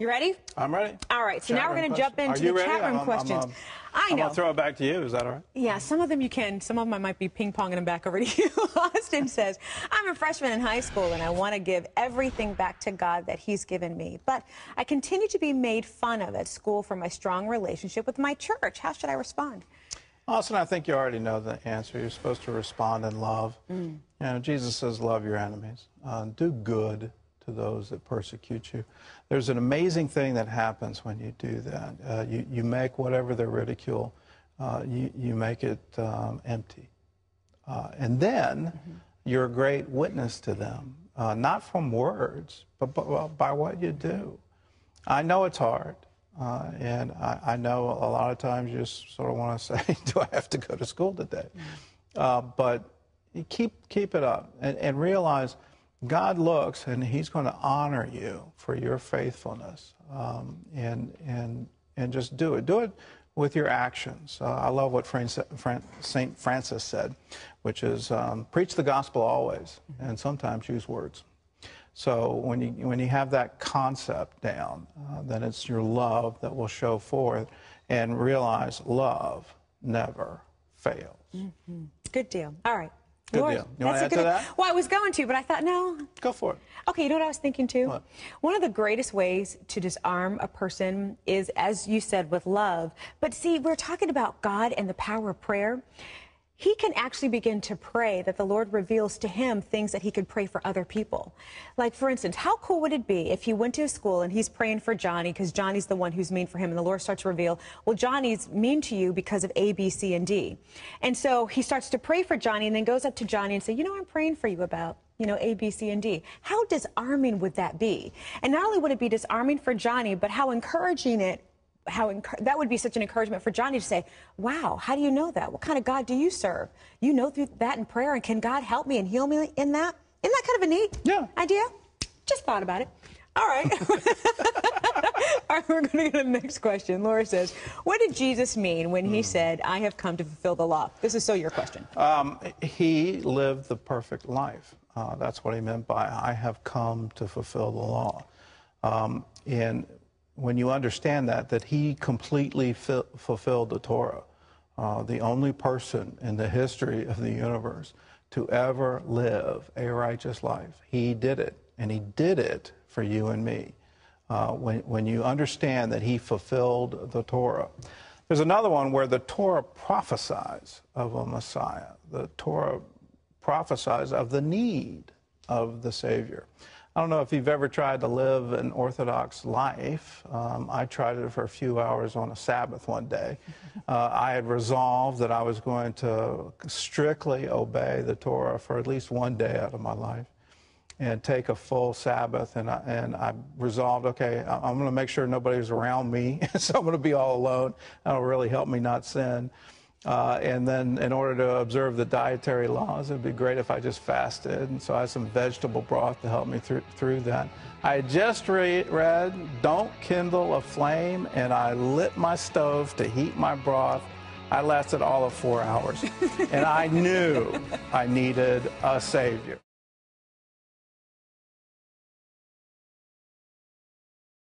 You ready? I'm ready. All right, so now we're going to jump into the chat room questions. I know. I'm going to throw it back to you. Is that all right? Yeah, some of them you can. Some of them I might be ping-ponging them back over to you. Austin says, I'm a freshman in high school, and I want to give everything back to God that he's given me. But I continue to be made fun of at school for my strong relationship with my church. How should I respond? Austin, I think you already know the answer. You're supposed to respond in love. You know, Jesus says, love your enemies. Do good to those that persecute you. There's an amazing thing that happens when you do that. You make whatever their ridicule, you make it empty. And then you're a great witness to them, not from words, but by what you do. I know it's hard. And I know a lot of times you just sort of want to say, do I have to go to school today? But you keep it up and realize God looks and he's going to honor you for your faithfulness, and just do it. Do it with your actions. I love what St. Francis said, which is preach the gospel always and sometimes use words. So when you have that concept down, then it's your love that will show forth, and realize love never fails. Good deal. All right. Good deal. You want to add to that? Well, I was going to, but I thought, no. Go for it. Okay, you know what I was thinking, too? What? One of the greatest ways to disarm a person is, as you said, with love. But see, we're talking about God and the power of prayer. He can actually begin to pray that the Lord reveals to him things that he could pray for other people. Like, for instance, how cool would it be if he went to school and he's praying for Johnny because Johnny's the one who's mean for him, and the Lord starts to reveal, well, Johnny's mean to you because of A, B, C, and D. And so he starts to pray for Johnny and then goes up to Johnny and say, you know, I'm praying for you about, you know, A, B, C, and D. How disarming would that be? And not only would it be disarming for Johnny, but how encouraging that would be such an encouragement for Johnny to say, wow, how do you know that? What kind of God do you serve? You know through that in prayer, and can God help me and heal me in that? Isn't that kind of a neat idea? Just thought about it. All right. All right, we're going to go to the next question. Laura says, what did Jesus mean when he said, I have come to fulfill the law? This is so your question. He lived the perfect life. That's what he meant by, I have come to fulfill the law. And when you understand that he completely fulfilled the Torah, the only person in the history of the universe to ever live a righteous life, he did it, and he did it for you and me. When you understand that he fulfilled the Torah. There's another one where the Torah prophesies of a Messiah. The Torah prophesies of the need of the Savior. I don't know if you've ever tried to live an Orthodox life. I tried it for a few hours on a Sabbath one day. I had resolved that I was going to strictly obey the Torah for at least one day out of my life and take a full Sabbath. And I resolved, okay, I'm going to make sure nobody's around me, so I'm going to be all alone. That'll really help me not sin. And then in order to observe the dietary laws, it would be great if I just fasted. And so I had some vegetable broth to help me through that. I had just read, don't kindle a flame, and I lit my stove to heat my broth. I lasted all of 4 hours. And I knew I needed a Savior.